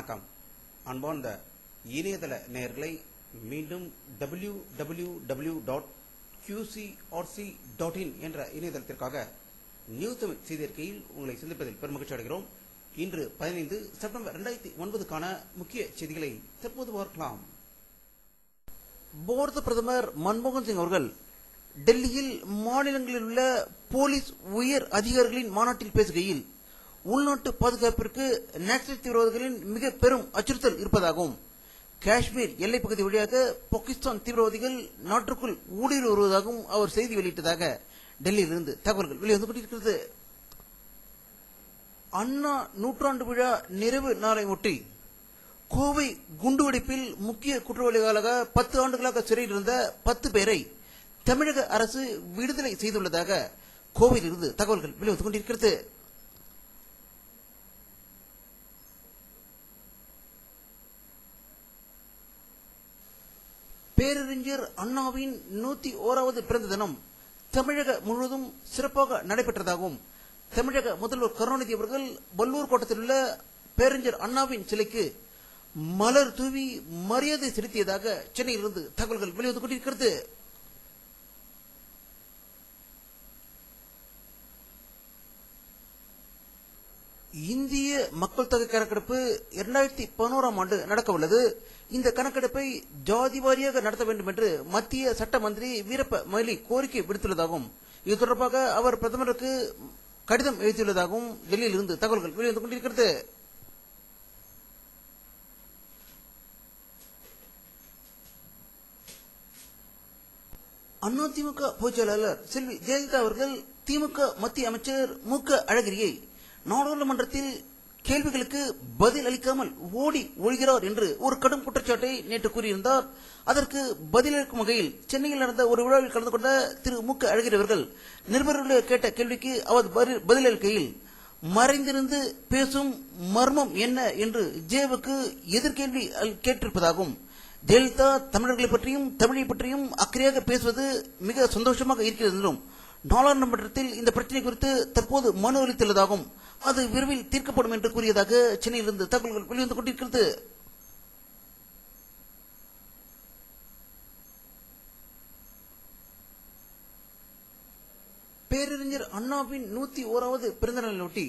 வணக்கம். அன்பார்ந்த இணையதள நேயர்களை மீண்டும் www.qcrc.in என்ற இணையதளத்திற்காக நியூஸ் தமிழ் செய்தியறிக்கையில் உங்களை சந்திப்பதில் பெருமகிழ்ச்சி அடைகிறோம். இன்று 15 செப்டம்பர் 2009க்கான முக்கிய செய்திகளை தற்போது பார்க்கலாம். பாரத பிரதமர் மன்மோகன் சிங் அவர்கள் டெல்லியில் மாநிலங்களில் உள்ள போலீஸ் உயர் அதிகாரிகளின் மாநாட்டில் பேசுகையில் உள்நாட்டு பாதுகாப்பிற்கு நக்சல் தீவிரவாதிகளின் மிக பெரும் அச்சுறுத்தல் இருப்பதாகவும் காஷ்மீர் எல்லைப் பகுதி வழியாக பாகிஸ்தான் தீவிரவாதிகள் நாட்டுக்குள் ஊடுருவி வருவதாகவும் அவர் செய்தி வெளியிட்டதாக டெல்லியிலிருந்து தகவல்கள் வெளிவந்து கொண்டிருக்கிறது. அண்ணா நூற்றாண்டு விழா நிறைவு நாளை ஒட்டி கோவை குண்டுவெடிப்பில் முக்கிய குற்றவாளிகளாக 10 ஆண்டுகளாக சிறையில் இருந்த 10 பேரை தமிழக அரசு விடுதலை செய்துள்ளதாக கோவையிலிருந்து தகவல்கள் வெளிவந்து கொண்டிருக்கிறது. பேரறிஞர் அண்ணாவின் 101வது பிறந்த தினம் தமிழக முழுவதும் சிறப்பாக நடைபெற்றதாகவும் தமிழக முதல்வர் கருணாநிதி அவர்கள் வல்லூர் கோட்டத்தில் உள்ள பேரறிஞர் அண்ணாவின் சிலைக்கு மலர் தூவி மரியாதை செலுத்தியதாக சென்னையிலிருந்து தகவல்கள் வெளிவந்து கொண்டிருக்கிறது. இந்திய மக்கள் தொகை கணக்கெடுப்பு 2011ஆம் ஆண்டு நடக்க உள்ளது. இந்த கணக்கெடுப்பை ஜாதி வாரியாக நடத்த வேண்டும் என்று மத்திய சட்ட மந்திரி வீரப்ப மொய்லி கோரிக்கை விடுத்துள்ளதாகவும் இது தொடர்பாக அவர் பிரதமருக்கு கடிதம் எழுதியுள்ளதாகவும் டெல்லியில் இருந்து தகவல்கள் வெளிவந்து கொண்டிருக்கிறது. அதிமுக பொதுச் செயலாளர் செல்வி ஜெயலலிதா அவர்கள் திமுக மத்திய அமைச்சர் மு.க. அழகிரியை நாடாளுமன்றத்தில் கேள்விகளுக்கு பதில் அளிக்காமல் ஓடி ஒழிகிறார் என்று ஒரு கடும் குற்றச்சாட்டை நேற்று கூறியிருந்தார். அதற்கு பதிலளிக்கும் வகையில் சென்னையில் நடந்த ஒரு விழாவில் கலந்து கொண்ட திரு மு.க. அழகிரி அவர்கள் நிருபர்கள் கேட்ட கேள்விக்கு அவர் பதிலளிக்கையில் மறைந்திருந்து பேசும் மர்மம் என்ன என்று ஜேவுக்கு எதிர்கேள்வி கேட்டிருப்பதாகவும் ஜெயலலிதா தமிழர்களை பற்றியும் தமிழை பற்றியும் அக்கறையாக பேசுவது மிக சந்தோஷமாக இருக்கிறது என்றும் நாடாளுமன்றத்தில் இந்த பிரச்சனை குறித்து தற்போது மனு அளித்துள்ளதாகவும் அது விரைவில் தீர்க்கப்படும் என்று கூறியதாக சென்னையிலிருந்து தகவல்கள் வெளிவந்து கொண்டிருக்கிறது. பேரறிஞர் அண்ணாவின் 101வது பிறந்த நாளையொட்டி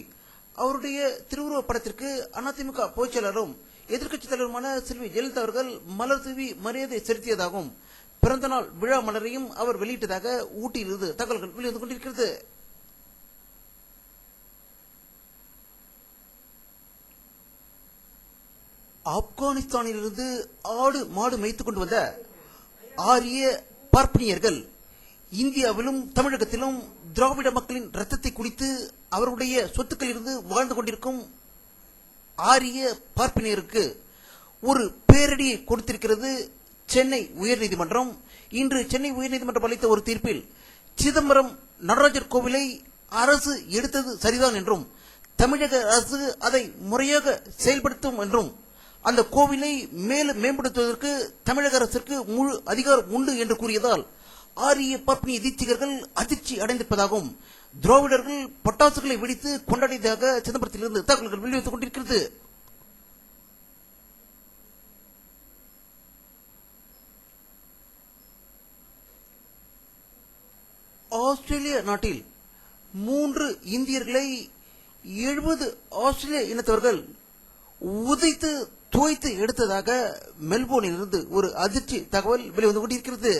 அவருடைய திருவுருவப் படத்திற்கு அதிமுக பொதுச் செயலாளரும் எதிர்க்கட்சித் தலைவருமான செல்வி ஜெயலலிதா அவர்கள் மலர் தூவி மரியாதை செலுத்தியதாகவும் பிறந்தநாள் விழா மலரையும் அவர் வெளியிட்டதாக ஊட்டியிலிருந்து தகவல்கள் வெளிவந்து கொண்டிருக்கிறது. ஆப்கானிஸ்தானிலிருந்து ஆடு மாடு மேய்த்துக் கொண்டு வந்த ஆரிய பார்ப்பனியர்கள் இந்தியாவிலும் தமிழகத்திலும் திராவிட மக்களின் ரத்தத்தை குடித்து அவருடைய சொத்துக்களில் இருந்து வாழ்ந்து கொண்டிருக்கும் ஆரிய பார்ப்பனியருக்கு ஒரு பேரடியை கொடுத்திருக்கிறது சென்னை உயர்நீதிமன்றம். இன்று சென்னை உயர்நீதிமன்றம் அளித்த ஒரு தீர்ப்பில் சிதம்பரம் நடராஜர் கோவிலை அரசு எடுத்தது சரிதான் என்றும் தமிழக அரசு அதை முறையாக செயல்படுத்தும் என்றும் அந்த கோவிலை மேலும் மேம்படுத்துவதற்கு தமிழக அரசிற்கு முழு அதிகாரம் உண்டு என்று கூறியதால் ஆரிய பார்ப்பனிய தீட்சிகர்கள் அதிர்ச்சி அடைந்திருப்பதாகவும் திராவிடர்கள் பட்டாசுகளை வெடித்து கொண்டாடியதாக சிதம்பரத்திலிருந்து தகவல்கள் வெளியிட்டுக் கொண்டிருக்கிறது. ஆஸ்திரேலிய நாட்டில் 3 இந்தியர்களை 70 ஆஸ்திரேலிய இனத்தவர்கள் உதைத்து தோய்த்து எடுத்ததாக மெல்போர்னில் இருந்து ஒரு அதிர்ச்சி தகவல் வெளிவந்து கொண்டிருக்கிறது.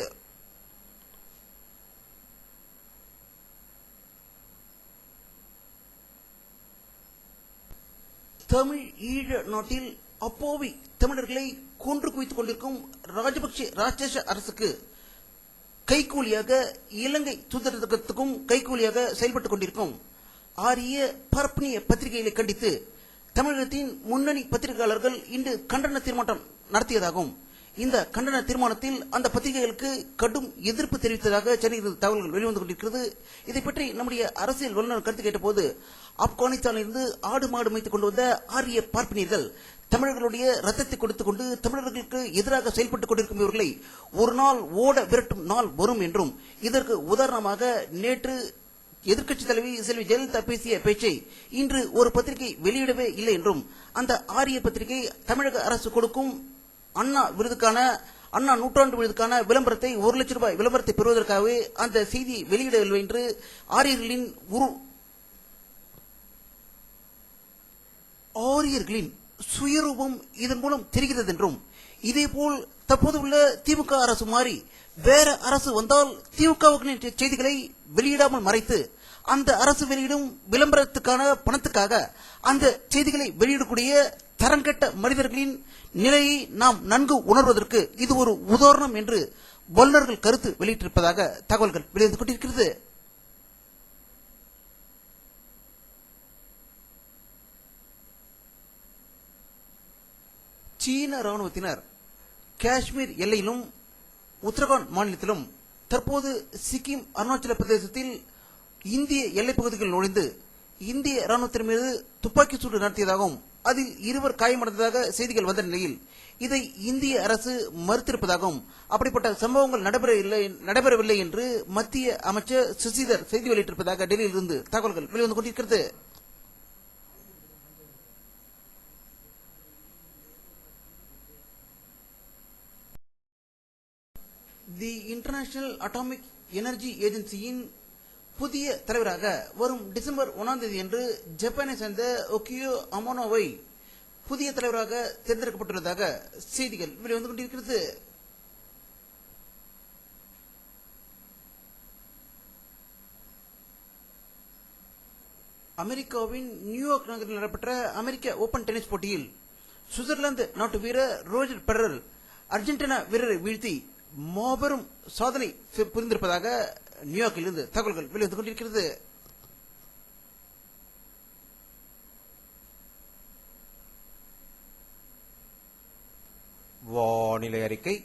தமிழ் ஈழ நாட்டில் அப்பாவி தமிழர்களை கொன்று குவித்துக் கொண்டிருக்கும் ராஜபக்சே அரசுக்கு கைகூலியாக இலங்கை தூதரகத்துக்கும் கைகூலியாக செயல்பட்டுக் கொண்டிருக்கும் ஆரிய பார்ப்பனிய பத்திரிகைகளை கண்டித்து தமிழகத்தின் முன்னணி பத்திரிகையாளர்கள் இன்று கண்டன தீர்மானம் நடத்தியதாகவும் இந்த கண்டன தீர்மானத்தில் அந்த பத்திரிகைகளுக்கு கடும் எதிர்ப்பு தெரிவித்ததாக சென்னையில் தகவல்கள் வெளிவந்து கொண்டிருக்கிறது. இதை பற்றி நம்முடைய அரசியல் வல்லுநர் கருத்து கேட்டபோது ஆப்கானிஸ்தானிலிருந்து ஆடு மாடு மேய்த்துக் கொண்டு வந்த ஆரிய பார்ப்பனியர்கள் தமிழர்களுடைய ரத்தத்தை கொடுத்துக் கொண்டு தமிழர்களுக்கு எதிராக செயல்பட்டுக் கொண்டிருக்கும் இவர்களை ஒரு நாள் ஓட விரட்டும் நாள் வரும் என்றும் இதற்கு உதாரணமாக நேற்று எதிர்க்கட்சி தலைவி செல்வி ஜெயலலிதா பேசிய பேச்சை இன்று ஒரு பத்திரிகை வெளியிடவே இல்லை என்றும், அந்த ஆரிய பத்திரிகை தமிழக அரசு கொடுக்கும் அண்ணா நூற்றாண்டு விருதுக்கான விளம்பரத்தை 1 லட்சம் ரூபாய் விளம்பரத்தை பெறுவதற்காகவே அந்த செய்தி வெளியிடவில்லை என்று ஆரியர்களின் சுயரூபம் இதன் மூலம் தெரிகிறது என்றும், இதேபோல் தற்போது உள்ள திமுக அரசு மாறி வேற அரசு வந்தால் திமுகவுக்கு செய்திகளை வெளியிடாமல் மறைத்து அந்த அரசு வெளியிடும் விளம்பரத்துக்கான பணத்துக்காக அந்த செய்திகளை வெளியிடக்கூடிய தரங்கெட்ட மனிதர்களின் நிலையை நாம் நன்கு உணர்வதற்கு இது ஒரு உதாரணம் என்று வல்லுநர்கள் கருத்து வெளியிட்டிருப்பதாக தகவல்கள் வெளிவந்து கொண்டிருக்கிறது. சீன ராணுவத்தினர் காஷ்மீர் எல்லையிலும் உத்தரகாண்ட் மாநிலத்திலும் தற்போது சிக்கிம் அருணாச்சல பிரதேசத்தில் இந்திய எல்லைப் பகுதிகள் நுழைந்து இந்திய ராணுவத்தின் மீது துப்பாக்கி சூடு நடத்தியதாகவும் அதில் 2 காயமடைந்ததாக செய்திகள் வந்த நிலையில் இதை இந்திய அரசு மறுத்திருப்பதாகவும், அப்படிப்பட்ட சம்பவங்கள் நடைபெறவில்லை என்று மத்திய அமைச்சர் சுசீதர் செய்தி வெளியிட்டிருப்பதாக டெல்லியில் இருந்து தகவல்கள் வெளிவந்து கொண்டிருக்கிறது. தி இன்டர்நேஷனல் அட்டாமிக் எனர்ஜி ஏஜென்சியின் புதிய தலைவராக வரும் டிசம்பர் 1ஆம் தேதி அன்று ஜப்பானை சேர்ந்த ஒகியோ அமானோவை புதிய தலைவராக தேர்ந்தெடுக்கப்பட்டுள்ளதாக செய்திகள் வெளிவந்து கொண்டிருக்கிறது. அமெரிக்காவின் நியூயார்க் நகரில் நடைபெற்ற அமெரிக்க ஓபன் டென்னிஸ் போட்டியில் சுவிட்சர்லாந்து நாட்டு வீரர் ரோஜர் பெடரர் அர்ஜென்டினா வீரரை வீழ்த்தி மாபெரும் சாதனை புரிந்திருப்பதாக நியூயார்க்கில் இருந்து தகவல்கள் வெளிவந்து கொண்டிருக்கிறது. வானிலை அறிக்கை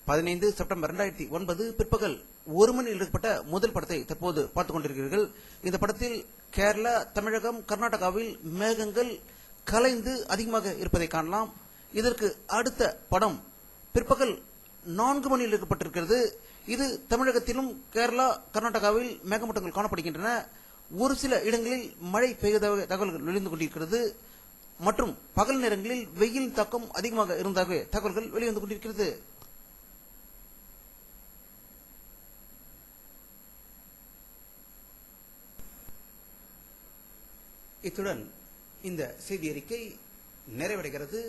15 செப்டம்பர் 2009 பிற்பகல் 1 மணியில் எடுக்கப்பட்ட முதல் படத்தை தற்போது பார்த்துக் கொண்டிருக்கிறீர்கள். இந்த படத்தில் கேரளா, தமிழகம், கர்நாடகாவில் மேகங்கள் கலைந்து அதிகமாக இருப்பதை காணலாம். இதற்கு அடுத்த படம் பிற்பகல் 4 மணியில் எடுக்கப்பட்டிருக்கிறது. இது தமிழகத்திலும் கேரளா, கர்நாடகாவில் மேகமூட்டங்கள் காணப்படுகின்றன. ஒரு சில இடங்களில் மழை பெய்ததாக தகவல்கள் வெளிவந்து கொண்டிருக்கிறது மற்றும் பகல் நேரங்களில் வெயில் தாக்கம் அதிகமாக இருந்ததாக தகவல்கள் வெளிவந்து கொண்டிருக்கிறது. இத்துடன் இந்த செய்தி அறிக்கை நிறைவடைகிறது.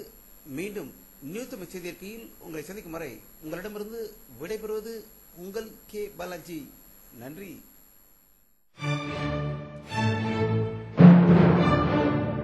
மீண்டும் நியூ தமிழ் செய்தி அறிக்கையில் உங்களை சந்திக்கும் வரை உங்களிடமிருந்து விடைபெறுவது உங்கள் கே பாலாஜி. நன்றி.